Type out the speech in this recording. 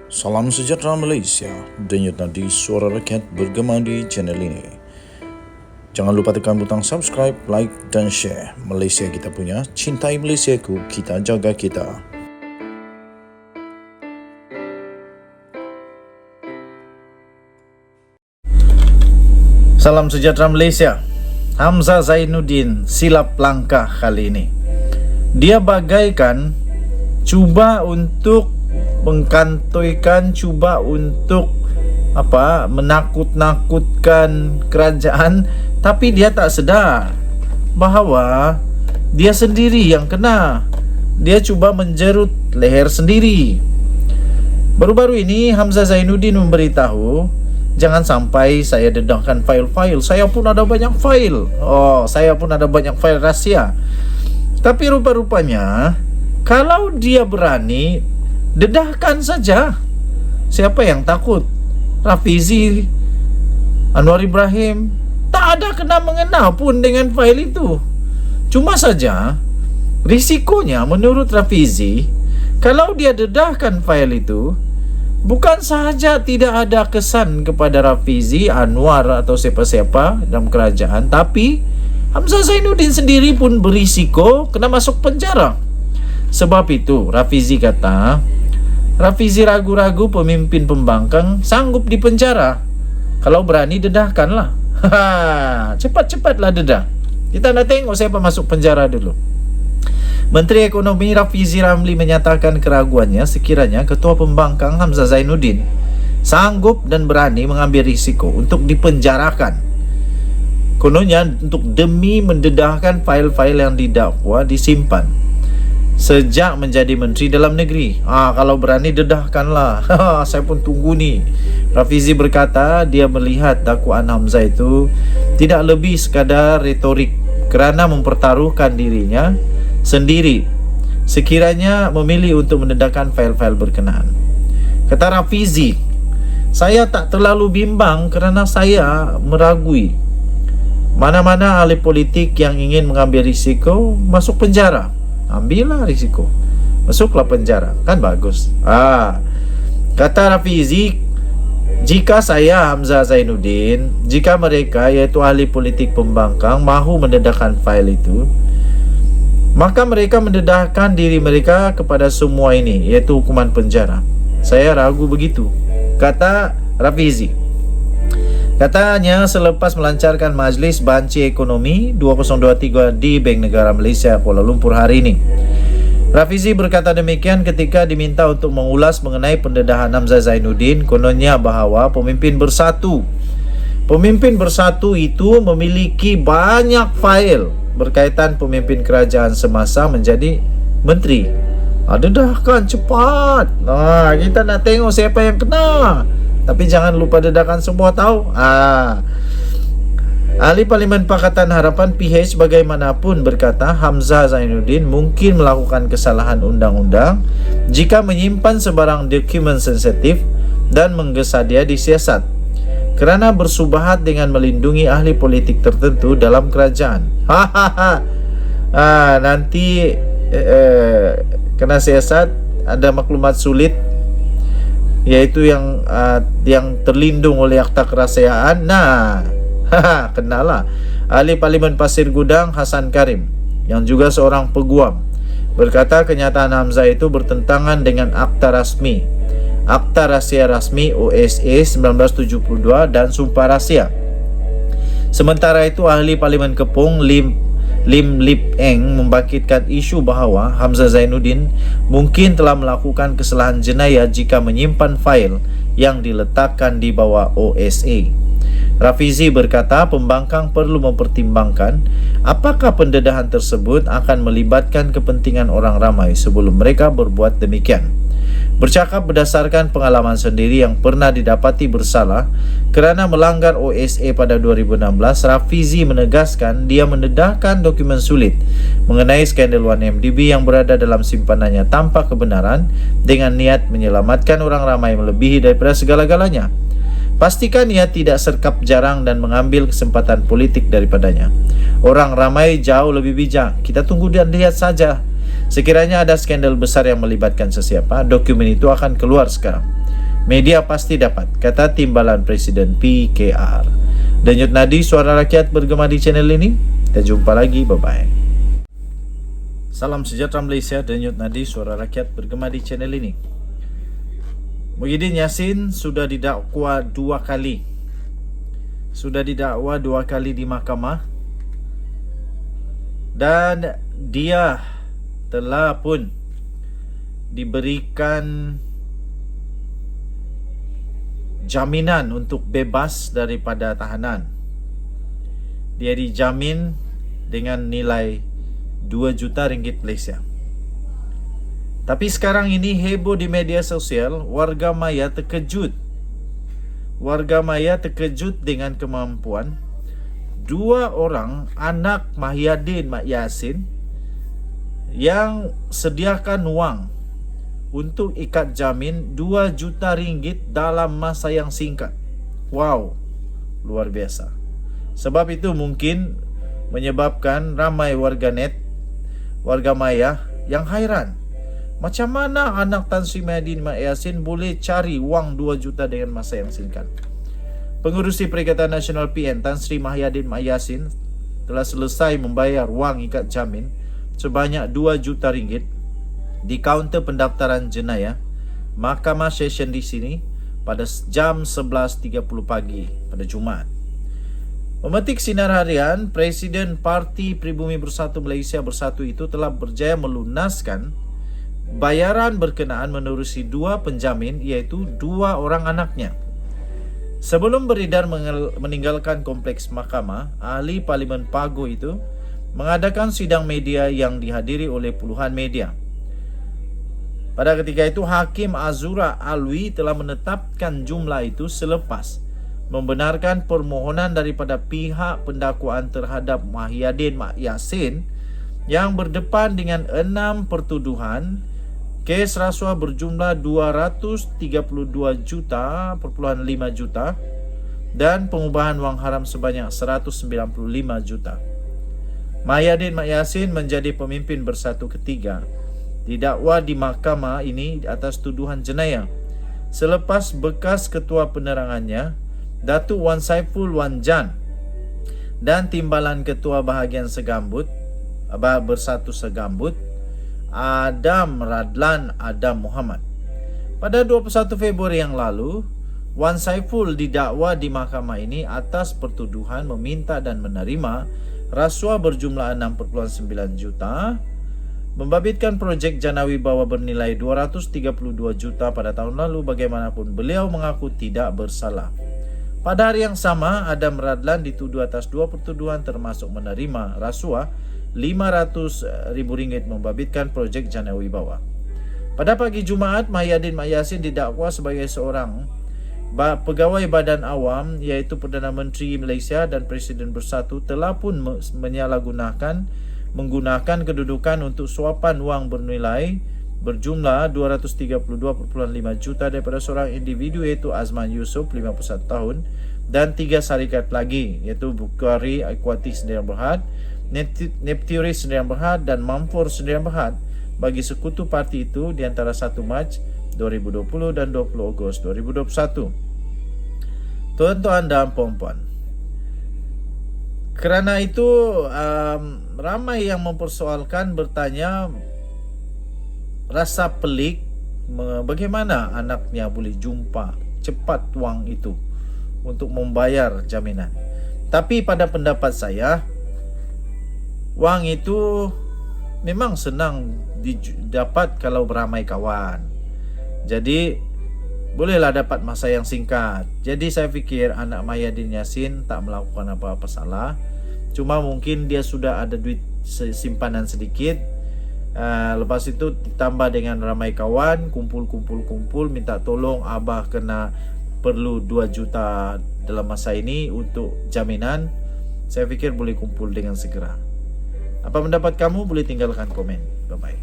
Salam sejahtera Malaysia, denyut nadi suara rakyat bergema di channel ini. Jangan lupa tekan butang subscribe, like dan share. Malaysia kita punya, cintai Malaysiaku, kita jaga kita. Salam sejahtera Malaysia. Hamzah Zainuddin silap langkah kali ini. Dia bagaikan cuba untuk mengkantoikan, cuba untuk menakut-nakutkan kerajaan, tapi dia tak sedar bahawa dia sendiri yang kena. Dia cuba menjerut leher sendiri. Baru-baru ini Hamzah Zainuddin memberitahu, jangan sampai saya dedahkan fail-fail. Saya pun ada banyak fail. Saya pun ada banyak fail rahsia. Tapi rupa-rupanya kalau dia berani, dedahkan saja. Siapa yang takut? Rafizi, Anwar Ibrahim, tak ada kena-mengena pun dengan fail itu. Cuma saja risikonya menurut Rafizi, kalau dia dedahkan fail itu, bukan sahaja tidak ada kesan kepada Rafizi, Anwar atau siapa-siapa dalam kerajaan, tapi Hamzah Zainuddin sendiri pun berisiko kena masuk penjara. Sebab itu Rafizi kata, Rafizi ragu-ragu pemimpin pembangkang sanggup dipenjara. Kalau berani dedahkanlah. Cepat-cepatlah dedah. Kita nak tengok siapa masuk penjara dulu. Menteri Ekonomi Rafizi Ramli menyatakan keraguannya sekiranya Ketua Pembangkang Hamzah Zainuddin sanggup dan berani mengambil risiko untuk dipenjarakan. Kononnya untuk demi mendedahkan fail-fail yang didakwa disimpan sejak menjadi Menteri Dalam Negeri. Kalau berani dedahkanlah. Saya pun tunggu ni. Rafizi berkata dia melihat dakwaan Hamzah itu tidak lebih sekadar retorik kerana mempertaruhkan dirinya sendiri sekiranya memilih untuk mendedahkan fail-fail berkenaan. Kata Rafizi, saya tak terlalu bimbang kerana saya meragui mana-mana ahli politik yang ingin mengambil risiko masuk penjara. Ambillah risiko, masuklah penjara, kan bagus. Kata Rafizi, jika saya Hamzah Zainuddin, jika mereka iaitu ahli politik pembangkang mahu mendedahkan fail itu, maka mereka mendedahkan diri mereka kepada semua ini, iaitu hukuman penjara. Saya ragu begitu, kata Rafizi. Katanya selepas melancarkan Majlis Banci Ekonomi 2023 di Bank Negara Malaysia Kuala Lumpur hari ini. Rafizi berkata demikian ketika diminta untuk mengulas mengenai pendedahan Hamzah Zainuddin. Kononnya bahawa pemimpin bersatu itu memiliki banyak fail berkaitan pemimpin kerajaan semasa menjadi menteri. Dedahkan cepat. Kita nak tengok siapa yang kena. Tapi jangan lupa dedahkan semua, tahu. Ahli Parlimen Pakatan Harapan PH bagaimanapun berkata Hamzah Zainuddin mungkin melakukan kesalahan undang-undang jika menyimpan sebarang dokumen sensitif dan menggesa dia disiasat kerana bersubahat dengan melindungi ahli politik tertentu dalam kerajaan. Nanti kena siasat, ada maklumat sulit iaitu yang terlindung oleh akta kerahsiaan. Kenalah. Ahli Parlimen Pasir Gudang Hassan Karim yang juga seorang peguam berkata kenyataan Hamzah itu bertentangan dengan Akta Rahsia Rasmi OSA 1972 dan Sumpah Rahsia. Sementara itu ahli Parlimen Kepong Lim Lip Eng membangkitkan isu bahawa Hamzah Zainuddin mungkin telah melakukan kesalahan jenayah jika menyimpan fail yang diletakkan di bawah OSA. Rafizi berkata pembangkang perlu mempertimbangkan apakah pendedahan tersebut akan melibatkan kepentingan orang ramai sebelum mereka berbuat demikian. Bercakap berdasarkan pengalaman sendiri yang pernah didapati bersalah kerana melanggar OSA pada 2016, Rafizi menegaskan dia mendedahkan dokumen sulit mengenai skandal 1MDB yang berada dalam simpanannya tanpa kebenaran dengan niat menyelamatkan orang ramai melebihi daripada segala-galanya. Pastikan ia tidak serkap jarang dan mengambil kesempatan politik daripadanya. Orang ramai jauh lebih bijak. Kita tunggu dan lihat saja. Sekiranya ada skandal besar yang melibatkan sesiapa, dokumen itu akan keluar sekarang. Media pasti dapat, kata Timbalan Presiden PKR. Denyut nadi suara rakyat bergema di channel ini. Kita jumpa lagi, bye-bye. Salam sejahtera Malaysia, denyut nadi suara rakyat bergema di channel ini. Muhyiddin Yassin sudah didakwa 2 kali. Sudah didakwa 2 kali di mahkamah. Dan dia telah pun diberikan jaminan untuk bebas daripada tahanan. Dia dijamin dengan nilai 2 juta ringgit Malaysia. Tapi sekarang ini heboh di media sosial, warga maya terkejut. Warga maya terkejut dengan kemampuan 2 orang anak Muhyiddin Mak Yassin yang sediakan wang untuk ikat jamin 2 juta ringgit dalam masa yang singkat. Wow, luar biasa. Sebab itu mungkin menyebabkan ramai warganet, warga maya yang hairan. Macam mana anak Tan Sri Muhyiddin Mak Yassin boleh cari wang 2 juta dengan masa yang singkat? Pengurusi Perikatan Nasional PN Tan Sri Muhyiddin Mak Yassin telah selesai membayar wang ikat jamin sebanyak 2 juta ringgit di kaunter pendaftaran jenayah Mahkamah Session di sini pada jam 11.30 pagi pada Jumaat. Memetik sinar harian, Presiden Parti Pribumi Bersatu Malaysia Bersatu itu telah berjaya melunaskan bayaran berkenaan menerusi 2 penjamin, iaitu 2 orang anaknya. Sebelum beredar meninggalkan kompleks mahkamah, ahli Parlimen Pago itu mengadakan sidang media yang dihadiri oleh puluhan media. Pada ketika itu, Hakim Azura Alwi telah menetapkan jumlah itu selepas membenarkan permohonan daripada pihak pendakwaan terhadap Muhyiddin Mak Yassin yang berdepan dengan 6 pertuduhan kes rasuah berjumlah 232.5 juta dan pengubahan wang haram sebanyak 195 juta. Muhyiddin Mak Yassin menjadi pemimpin bersatu ketiga didakwa di mahkamah ini atas tuduhan jenayah selepas bekas ketua penerangannya Datuk Wan Saiful Wan Jan dan timbalan ketua bahagian Segambut Bersatu Segambut Adam Radlan Adam Muhammad. Pada 21 Februari yang lalu, Wan Saiful didakwa di mahkamah ini atas pertuduhan meminta dan menerima rasuah berjumlah 6.9 juta, membabitkan projek Jana Wibawa bernilai 232 juta pada tahun lalu. Bagaimanapun, beliau mengaku tidak bersalah. Pada hari yang sama, Adam Radlan dituduh atas 2 pertuduhan termasuk menerima rasuah RM500,000 membabitkan projek Jana Wibawa. Pada pagi Jumaat, Muhyiddin Mak Yassin didakwa sebagai seorang pegawai badan awam, iaitu Perdana Menteri Malaysia dan Presiden Bersatu telah pun menggunakan kedudukan untuk suapan wang bernilai berjumlah 232.5 juta daripada seorang individu, iaitu Azman Yusof 51 tahun dan 3 syarikat lagi, iaitu Bukhari Aquatic Sdn Bhd, Nepturis Sdn Bhd dan Mamfor Sdn Bhd bagi sekutu parti itu di antara 1 Mac 2020 dan 20 Ogos 2021. Tuan-tuan dan puan-puan, kerana itu ramai yang mempersoalkan, bertanya rasa pelik bagaimana anaknya boleh jumpa cepat wang itu untuk membayar jaminan. Tapi pada pendapat saya, wang itu memang senang didapat kalau beramai kawan. Jadi bolehlah dapat masa yang singkat. Jadi saya fikir anak Muhyiddin Yassin tak melakukan apa-apa salah. Cuma mungkin dia sudah ada duit simpanan sedikit. Lepas itu ditambah dengan ramai kawan, kumpul minta tolong, abah kena perlu 2 juta dalam masa ini untuk jaminan. Saya fikir boleh kumpul dengan segera. Apa pendapat kamu? Boleh tinggalkan komen. Bye bye.